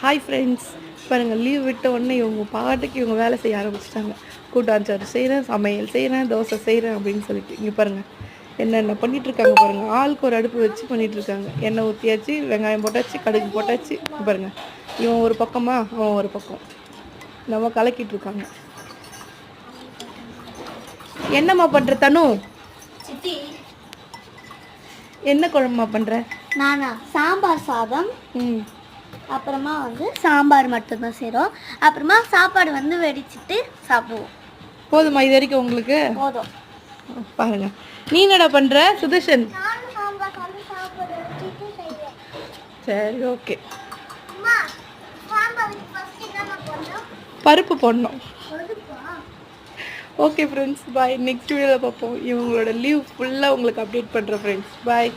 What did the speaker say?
Hi friends, பாருங்கள் leave விட்ட உடனே இவங்க பாட்டுக்கு இவங்க வேலை செய்ய ஆரம்பிச்சிட்டாங்க. கூட்டாஞ்சாறு செய்கிறேன், சமையல் செய்கிறேன், தோசை செய்கிறேன் அப்படின்னு சொல்லிட்டு இங்கே பாருங்கள் என்னென்ன பண்ணிகிட்ருக்காங்க பாருங்கள். ஆளுக்கு ஒரு அடுப்பு வச்சு பண்ணிகிட்ருக்காங்க. எண்ணெய் ஊற்றியாச்சு, வெங்காயம் போட்டாச்சு, கடுகு போட்டாச்சு. பாருங்கள் இவன் ஒரு பக்கமா அவன் ஒரு பக்கம் நம்ம கலக்கிட்டு என்னம்மா பண்ணுற தனு? என்ன குழம்புமா பண்ணுற? நானா சாம்பார் சாதம். அப்புறமா சாம்பார் மட்டும்தான் செய்கிறோம். அப்புறமா சாப்பாடு வெடிச்சிட்டு சாப்பிடுவோம். போதுமா இது வரைக்கும் உங்களுக்கு? போதும். பாருங்க நீ என்னடா பண்ணுற சுதர்ஷன்? சரி ஓகே. பருப்பு போடணும். ஓகே ஃப்ரெண்ட்ஸ், பாய். நெக்ஸ்ட் வீடியோவில் பார்ப்போம். இவங்களோட லீவ் ஃபுல்லாக உங்களுக்கு அப்டேட் பண்ணுறேன் ஃப்ரெண்ட்ஸ். பாய்.